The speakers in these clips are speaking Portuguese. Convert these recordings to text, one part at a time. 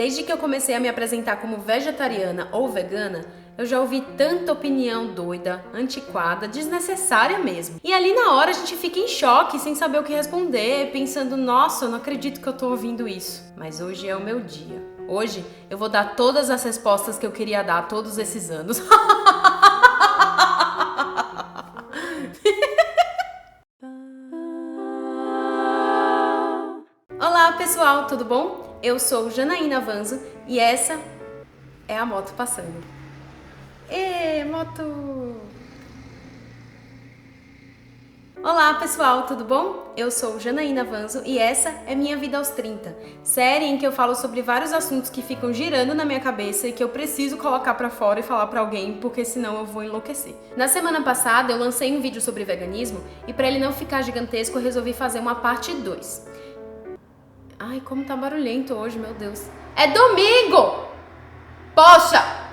Desde que eu comecei a me apresentar como vegetariana ou vegana, eu já ouvi tanta opinião doida, antiquada, desnecessária mesmo. E ali na hora a gente fica em choque, sem saber o que responder, pensando, nossa, eu não acredito que eu tô ouvindo isso. Mas hoje é o meu dia. Hoje eu vou dar todas as respostas que eu queria dar todos esses anos. Olá pessoal, tudo bom? Eu sou Janaína Vanzo e essa é a moto passando. Ê, moto! Olá pessoal, tudo bom? Eu sou Janaína Vanzo e essa é Minha Vida aos 30, série em que eu falo sobre vários assuntos que ficam girando na minha cabeça e que eu preciso colocar pra fora e falar pra alguém, porque senão eu vou enlouquecer. Na semana passada eu lancei um vídeo sobre veganismo e pra ele não ficar gigantesco eu resolvi fazer uma parte 2. Ai, como tá barulhento hoje, meu Deus. É domingo! Poxa!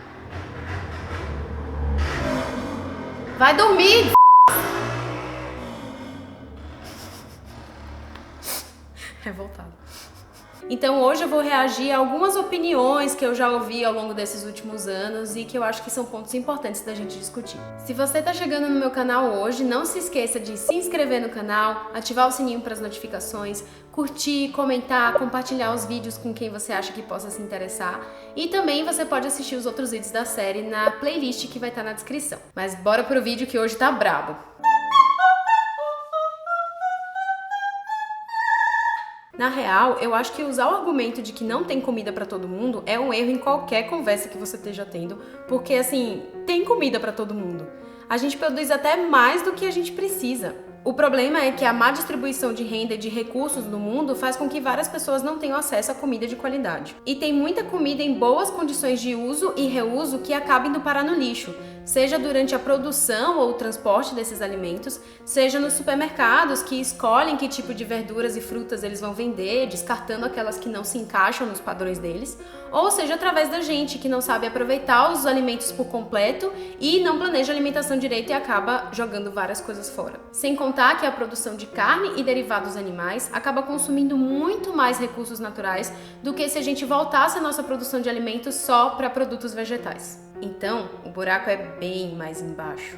Vai dormir! Revoltado. Então hoje eu vou reagir a algumas opiniões que eu já ouvi ao longo desses últimos anos e que eu acho que são pontos importantes da gente discutir. Se você tá chegando no meu canal hoje, não se esqueça de se inscrever no canal, ativar o sininho para as notificações, curtir, comentar, compartilhar os vídeos com quem você acha que possa se interessar e também você pode assistir os outros vídeos da série na playlist que vai estar na descrição. Mas bora pro vídeo que hoje tá brabo! Na real, eu acho que usar o argumento de que não tem comida pra todo mundo é um erro em qualquer conversa que você esteja tendo, porque assim, tem comida pra todo mundo. A gente produz até mais do que a gente precisa. O problema é que a má distribuição de renda e de recursos no mundo faz com que várias pessoas não tenham acesso a comida de qualidade. E tem muita comida em boas condições de uso e reuso que acaba indo parar no lixo, seja durante a produção ou o transporte desses alimentos, seja nos supermercados que escolhem que tipo de verduras e frutas eles vão vender, descartando aquelas que não se encaixam nos padrões deles, ou seja através da gente que não sabe aproveitar os alimentos por completo e não planeja a alimentação direito e acaba jogando várias coisas fora. Sem contar que a produção de carne e derivados animais acaba consumindo muito mais recursos naturais do que se a gente voltasse a nossa produção de alimentos só para produtos vegetais. Então, o buraco é bem mais embaixo.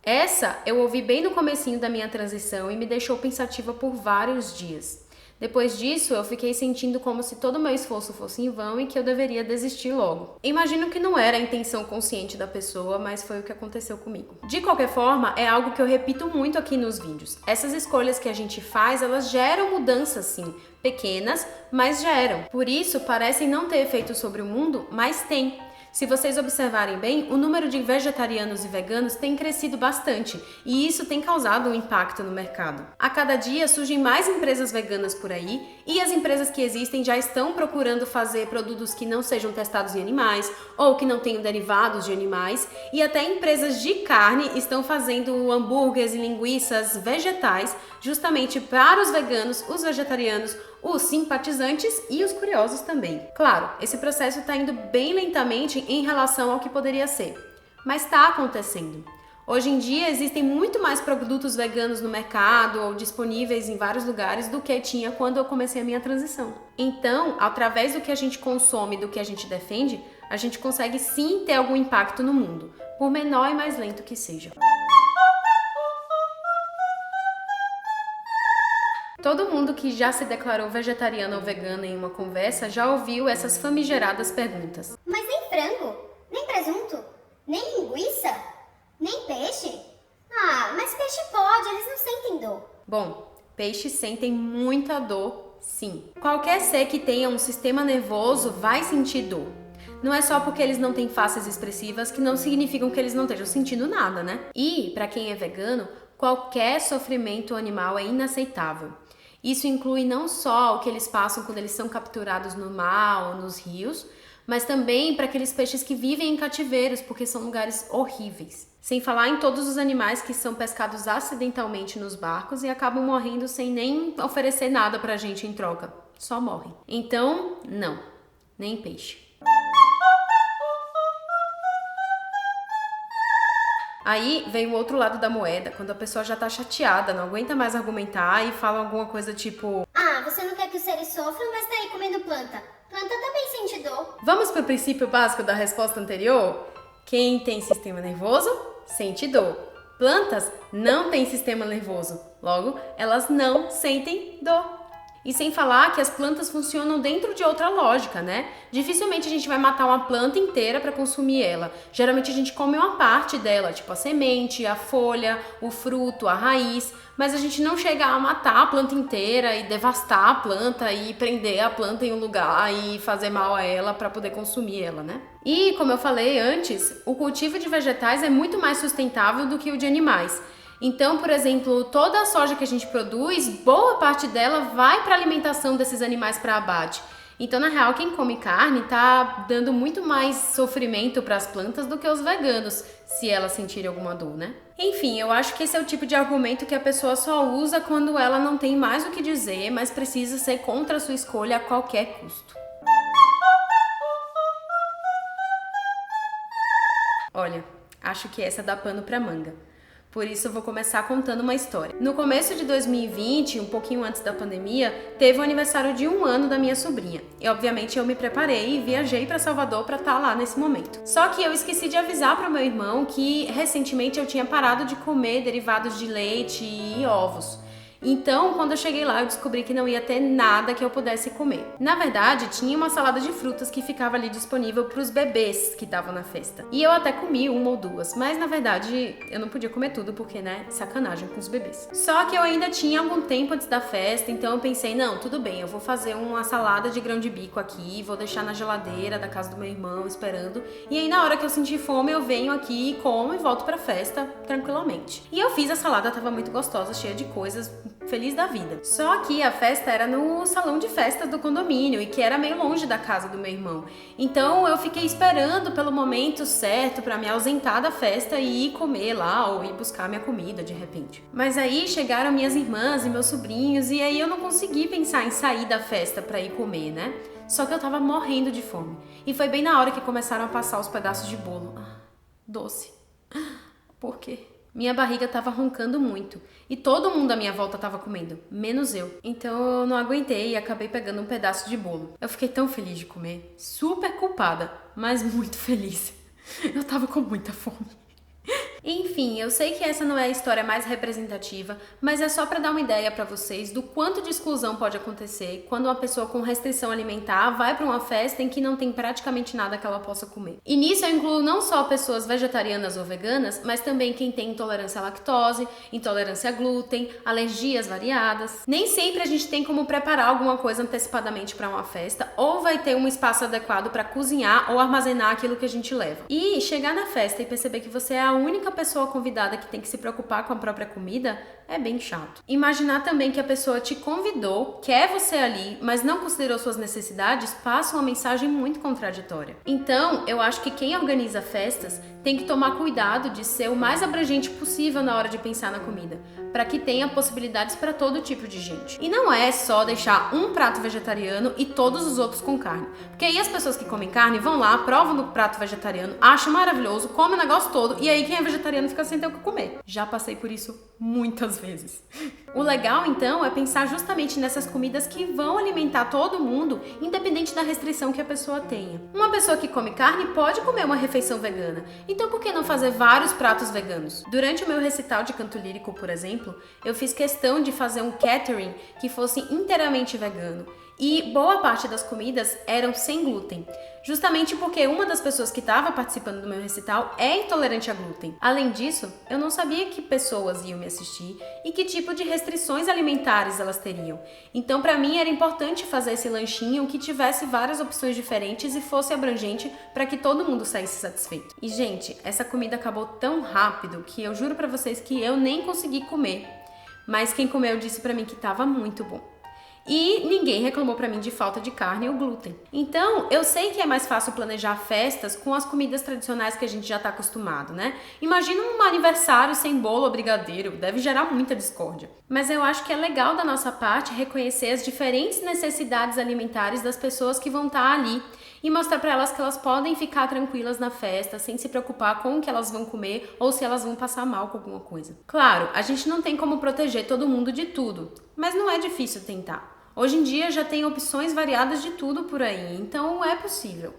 Essa eu ouvi bem no comecinho da minha transição e me deixou pensativa por vários dias. Depois disso, eu fiquei sentindo como se todo o meu esforço fosse em vão e que eu deveria desistir logo. Imagino que não era a intenção consciente da pessoa, mas foi o que aconteceu comigo. De qualquer forma, é algo que eu repito muito aqui nos vídeos. Essas escolhas que a gente faz, elas geram mudanças sim, pequenas, mas geram. Por isso, parecem não ter efeito sobre o mundo, mas tem. Se vocês observarem bem, o número de vegetarianos e veganos tem crescido bastante e isso tem causado um impacto no mercado. A cada dia surgem mais empresas veganas por aí e as empresas que existem já estão procurando fazer produtos que não sejam testados em animais ou que não tenham derivados de animais e até empresas de carne estão fazendo hambúrgueres e linguiças vegetais justamente para os veganos, os vegetarianos, os simpatizantes e os curiosos também. Claro, esse processo está indo bem lentamente em relação ao que poderia ser, mas está acontecendo. Hoje em dia existem muito mais produtos veganos no mercado ou disponíveis em vários lugares do que tinha quando eu comecei a minha transição. Então, através do que a gente consome e do que a gente defende, a gente consegue sim ter algum impacto no mundo, por menor e mais lento que seja. Todo mundo que já se declarou vegetariano ou vegano em uma conversa já ouviu essas famigeradas perguntas. Mas nem frango, nem presunto, nem linguiça, nem peixe? Ah, mas peixe pode, eles não sentem dor. Bom, peixes sentem muita dor, sim. Qualquer ser que tenha um sistema nervoso vai sentir dor. Não é só porque eles não têm faces expressivas que não significam que eles não estejam sentindo nada, né? E, para quem é vegano, qualquer sofrimento animal é inaceitável. Isso inclui não só o que eles passam quando eles são capturados no mar ou nos rios, mas também para aqueles peixes que vivem em cativeiros, porque são lugares horríveis. Sem falar em todos os animais que são pescados acidentalmente nos barcos e acabam morrendo sem nem oferecer nada pra gente em troca. Só morrem. Então, não. Nem peixe. Aí vem o outro lado da moeda, quando a pessoa já tá chateada, não aguenta mais argumentar e fala alguma coisa tipo: ah, você não quer que os seres sofram, mas tá aí comendo planta. Planta também sente dor. vamos pro princípio básico da resposta anterior? Quem tem sistema nervoso, sente dor. Plantas não têm sistema nervoso, logo, elas não sentem dor. E sem falar que as plantas funcionam dentro de outra lógica, né? Dificilmente a gente vai matar uma planta inteira para consumir ela. Geralmente a gente come uma parte dela, tipo a semente, a folha, o fruto, a raiz, mas a gente não chega a matar a planta inteira e devastar a planta e prender a planta em um lugar e fazer mal a ela para poder consumir ela, né? E como eu falei antes, o cultivo de vegetais é muito mais sustentável do que o de animais. Então, por exemplo, toda a soja que a gente produz, boa parte dela vai para a alimentação desses animais para abate. Então, na real, quem come carne tá dando muito mais sofrimento para as plantas do que os veganos, se elas sentirem alguma dor, né? Enfim, eu acho que esse é o tipo de argumento que a pessoa só usa quando ela não tem mais o que dizer, mas precisa ser contra a sua escolha a qualquer custo. Olha, acho que essa dá pano pra manga. Por isso eu vou começar contando uma história. No começo de 2020, um pouquinho antes da pandemia, teve o aniversário de 1 ano da minha sobrinha. E obviamente eu me preparei e viajei para Salvador para estar lá nesse momento. Só que eu esqueci de avisar para o meu irmão que recentemente eu tinha parado de comer derivados de leite e ovos. Então, quando eu cheguei lá, eu descobri que não ia ter nada que eu pudesse comer. Na verdade, tinha uma salada de frutas que ficava ali disponível para os bebês que estavam na festa. E eu até comi uma ou duas, mas na verdade eu não podia comer tudo porque, né, sacanagem com os bebês. Só que eu ainda tinha algum tempo antes da festa, então eu pensei, não, tudo bem, eu vou fazer uma salada de grão de bico aqui, vou deixar na geladeira da casa do meu irmão esperando. E aí na hora que eu sentir fome, eu venho aqui, como e volto pra festa tranquilamente. E eu fiz a salada, tava muito gostosa, cheia de coisas, feliz da vida. Só que a festa era no salão de festas do condomínio e que era meio longe da casa do meu irmão. Então eu fiquei esperando pelo momento certo pra me ausentar da festa e ir comer lá ou ir buscar minha comida de repente. Mas aí chegaram minhas irmãs e meus sobrinhos e aí eu não consegui pensar em sair da festa pra ir comer, né? Só que eu tava morrendo de fome. E foi bem na hora que começaram a passar os pedaços de bolo. Doce. Por quê? Minha barriga tava roncando muito e todo mundo à minha volta tava comendo, menos eu. Então eu não aguentei e acabei pegando um pedaço de bolo. Eu fiquei tão feliz de comer, super culpada, mas muito feliz. Eu tava com muita fome. Enfim, eu sei que essa não é a história mais representativa, mas é só para dar uma ideia para vocês do quanto de exclusão pode acontecer quando uma pessoa com restrição alimentar vai para uma festa em que não tem praticamente nada que ela possa comer. E nisso eu incluo não só pessoas vegetarianas ou veganas, mas também quem tem intolerância à lactose, intolerância a glúten, alergias variadas. Nem sempre a gente tem como preparar alguma coisa antecipadamente para uma festa, ou vai ter um espaço adequado para cozinhar ou armazenar aquilo que a gente leva. E chegar na festa e perceber que você é a única pessoa convidada que tem que se preocupar com a própria comida é bem chato. Imaginar também que a pessoa te convidou, quer você ali, mas não considerou suas necessidades, passa uma mensagem muito contraditória. Então, eu acho que quem organiza festas tem que tomar cuidado de ser o mais abrangente possível na hora de pensar na comida, para que tenha possibilidades para todo tipo de gente. E não é só deixar um prato vegetariano e todos os outros com carne. Porque aí as pessoas que comem carne vão lá, provam no prato vegetariano, acham maravilhoso, comem o negócio todo e aí quem é vegetariano fica sem ter o que comer. Já passei por isso muitas vezes. O legal, então, é pensar justamente nessas comidas que vão alimentar todo mundo, independente da restrição que a pessoa tenha. Uma pessoa que come carne pode comer uma refeição vegana, então por que não fazer vários pratos veganos? Durante o meu recital de canto lírico, por exemplo, eu fiz questão de fazer um catering que fosse inteiramente vegano. E boa parte das comidas eram sem glúten, justamente porque uma das pessoas que estava participando do meu recital é intolerante a glúten. Além disso, eu não sabia que pessoas iam me assistir e que tipo de restrições alimentares elas teriam. Então, para mim, era importante fazer esse lanchinho que tivesse várias opções diferentes e fosse abrangente para que todo mundo saísse satisfeito. E, gente, essa comida acabou tão rápido que eu juro para vocês que eu nem consegui comer. Mas quem comeu disse para mim que estava muito bom. E ninguém reclamou pra mim de falta de carne ou glúten. Então, eu sei que é mais fácil planejar festas com as comidas tradicionais que a gente já tá acostumado, né? Imagina um aniversário sem bolo ou brigadeiro, deve gerar muita discórdia. Mas eu acho que é legal da nossa parte reconhecer as diferentes necessidades alimentares das pessoas que vão estar ali e mostrar pra elas que elas podem ficar tranquilas na festa, sem se preocupar com o que elas vão comer ou se elas vão passar mal com alguma coisa. Claro, a gente não tem como proteger todo mundo de tudo, mas não é difícil tentar. Hoje em dia já tem opções variadas de tudo por aí, então é possível.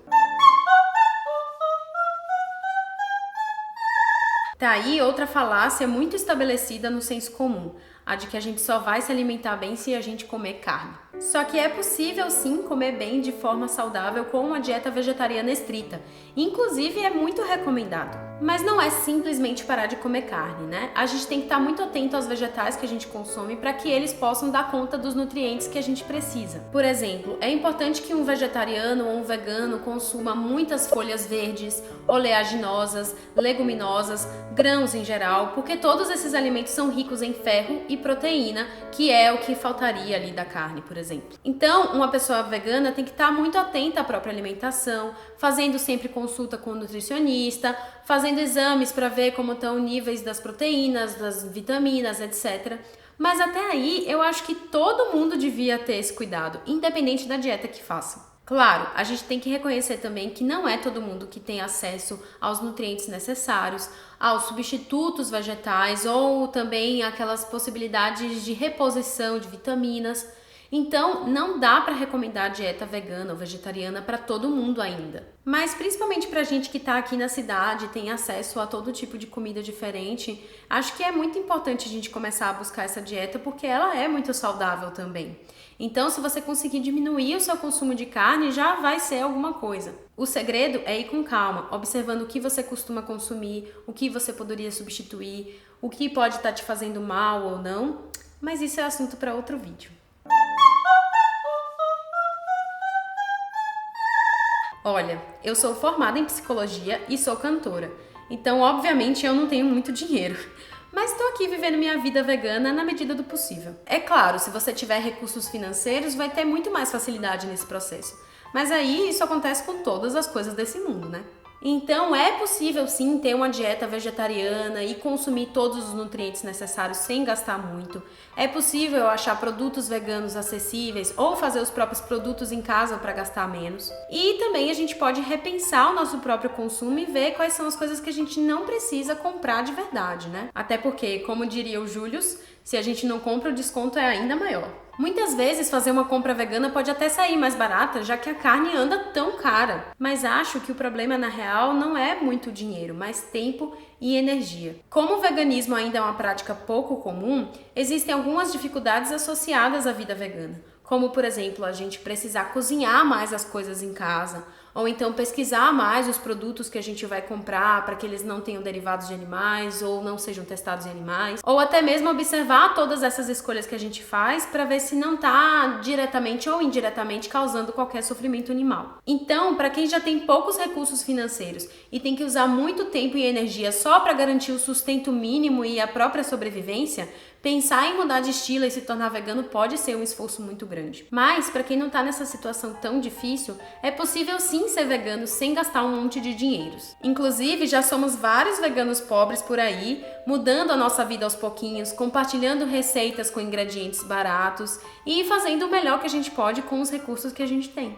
Tá aí outra falácia muito estabelecida no senso comum, a de que a gente só vai se alimentar bem se a gente comer carne. Só que é possível sim comer bem de forma saudável com uma dieta vegetariana estrita. Inclusive é muito recomendado. Mas não é simplesmente parar de comer carne, né? A gente tem que estar muito atento aos vegetais que a gente consome para que eles possam dar conta dos nutrientes que a gente precisa. Por exemplo, é importante que um vegetariano ou um vegano consuma muitas folhas verdes, oleaginosas, leguminosas, grãos em geral, porque todos esses alimentos são ricos em ferro e proteína, que é o que faltaria ali da carne, por exemplo. Então, uma pessoa vegana tem que estar muito atenta à própria alimentação, fazendo sempre consulta com o nutricionista, fazendo exames para ver como estão os níveis das proteínas, das vitaminas, etc. Mas até aí, eu acho que todo mundo devia ter esse cuidado, independente da dieta que faça. Claro, a gente tem que reconhecer também que não é todo mundo que tem acesso aos nutrientes necessários, aos substitutos vegetais ou também aquelas possibilidades de reposição de vitaminas. Então, não dá para recomendar dieta vegana ou vegetariana para todo mundo ainda. Mas principalmente para a gente que está aqui na cidade e tem acesso a todo tipo de comida diferente, acho que é muito importante a gente começar a buscar essa dieta porque ela é muito saudável também. Então, se você conseguir diminuir o seu consumo de carne, já vai ser alguma coisa. O segredo é ir com calma, observando o que você costuma consumir, o que você poderia substituir, o que pode estar te fazendo mal ou não, mas isso é assunto para outro vídeo. Olha, eu sou formada em psicologia e sou cantora, então obviamente eu não tenho muito dinheiro, mas estou aqui vivendo minha vida vegana na medida do possível. É claro, se você tiver recursos financeiros, vai ter muito mais facilidade nesse processo, mas aí isso acontece com todas as coisas desse mundo, né? Então é possível sim ter uma dieta vegetariana e consumir todos os nutrientes necessários sem gastar muito. É possível achar produtos veganos acessíveis ou fazer os próprios produtos em casa para gastar menos. E também a gente pode repensar o nosso próprio consumo e ver quais são as coisas que a gente não precisa comprar de verdade, né? Até porque, como diria o Július, se a gente não compra, o desconto é ainda maior. Muitas vezes fazer uma compra vegana pode até sair mais barata, já que a carne anda tão cara. Mas acho que o problema na real não é muito dinheiro, mas tempo e energia. Como o veganismo ainda é uma prática pouco comum, existem algumas dificuldades associadas à vida vegana. Como, por exemplo, a gente precisar cozinhar mais as coisas em casa, ou então pesquisar mais os produtos que a gente vai comprar para que eles não tenham derivados de animais ou não sejam testados em animais, ou até mesmo observar todas essas escolhas que a gente faz para ver se não está diretamente ou indiretamente causando qualquer sofrimento animal. Então, para quem já tem poucos recursos financeiros e tem que usar muito tempo e energia só para garantir o sustento mínimo e a própria sobrevivência, pensar em mudar de estilo e se tornar vegano pode ser um esforço muito grande. Mas, para quem não está nessa situação tão difícil, é possível sim ser vegano sem gastar um monte de dinheiros. Inclusive, já somos vários veganos pobres por aí, mudando a nossa vida aos pouquinhos, compartilhando receitas com ingredientes baratos e fazendo o melhor que a gente pode com os recursos que a gente tem.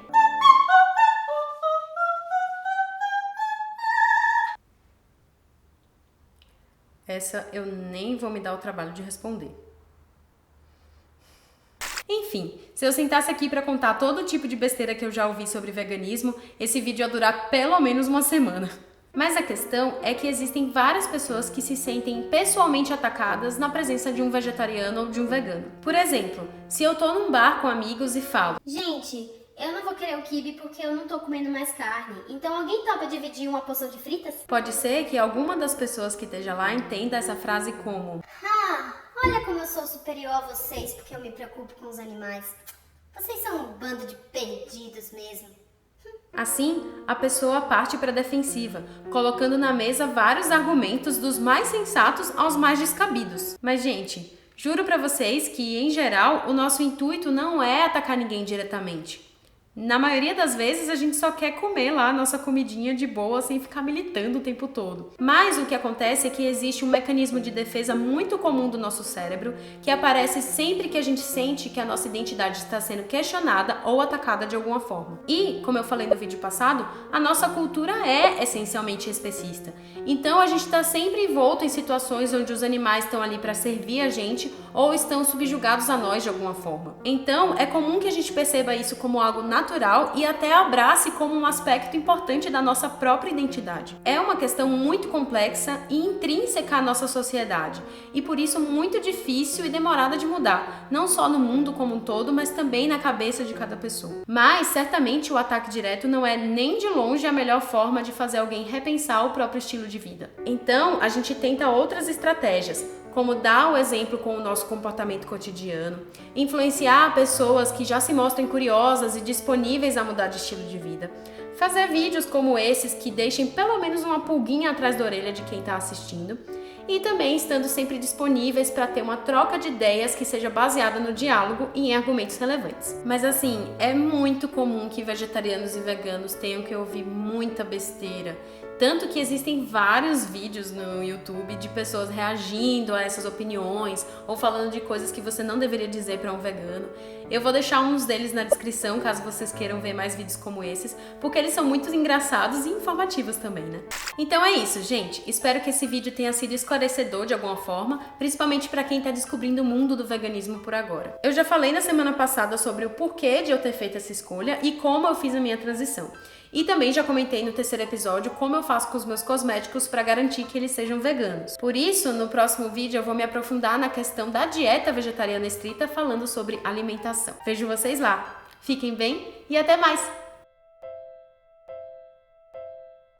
Essa eu nem vou me dar o trabalho de responder. Enfim, se eu sentasse aqui para contar todo tipo de besteira que eu já ouvi sobre veganismo, esse vídeo ia durar pelo menos uma semana. Mas a questão é que existem várias pessoas que se sentem pessoalmente atacadas na presença de um vegetariano ou de um vegano. Por exemplo, se eu tô num bar com amigos e falo: gente, eu não vou querer o quibe porque eu não tô comendo mais carne. Então alguém topa dividir uma porção de fritas? Pode ser que alguma das pessoas que esteja lá entenda essa frase como: olha como eu sou superior a vocês porque eu me preocupo com os animais. Vocês são um bando de perdidos mesmo. Assim, a pessoa parte para a defensiva, colocando na mesa vários argumentos dos mais sensatos aos mais descabidos. Mas, gente, Juro pra vocês que, em geral, o nosso intuito não é atacar ninguém diretamente. Na maioria das vezes a gente só quer comer lá a nossa comidinha de boa sem ficar militando o tempo todo. Mas o que acontece é que existe um mecanismo de defesa muito comum do nosso cérebro que aparece sempre que a gente sente que a nossa identidade está sendo questionada ou atacada de alguma forma. E, como eu falei no vídeo passado, a nossa cultura é essencialmente especista. Então a gente está sempre envolto em situações onde os animais estão ali para servir a gente ou estão subjugados a nós de alguma forma. Então é comum que a gente perceba isso como algo natural e até abrace como um aspecto importante da nossa própria identidade. É uma questão muito complexa e intrínseca à nossa sociedade, e por isso muito difícil e demorada de mudar, não só no mundo como um todo, mas também na cabeça de cada pessoa. Mas certamente o ataque direto não é nem de longe a melhor forma de fazer alguém repensar o próprio estilo de vida. Então a gente tenta outras estratégias, como dar o exemplo com o nosso comportamento cotidiano, influenciar pessoas que já se mostram curiosas e disponíveis a mudar de estilo de vida, fazer vídeos como esses que deixem pelo menos uma pulguinha atrás da orelha de quem está assistindo, e também estando sempre disponíveis para ter uma troca de ideias que seja baseada no diálogo e em argumentos relevantes. Mas assim, é muito comum que vegetarianos e veganos tenham que ouvir muita besteira. Tanto que existem vários vídeos no YouTube de pessoas reagindo a essas opiniões ou falando de coisas que você não deveria dizer para um vegano. Eu vou deixar uns deles na descrição, caso vocês queiram ver mais vídeos como esses, porque eles são muito engraçados e informativos também, né? Então é isso, gente. Espero que esse vídeo tenha sido esclarecedor de alguma forma, principalmente para quem está descobrindo o mundo do veganismo por agora. Eu já falei na semana passada sobre o porquê de eu ter feito essa escolha e como eu fiz a minha transição. E também já comentei no terceiro episódio como eu faço com os meus cosméticos para garantir que eles sejam veganos. Por isso, no próximo vídeo eu vou me aprofundar na questão da dieta vegetariana estrita falando sobre alimentação. Vejo vocês lá. Fiquem bem e até mais!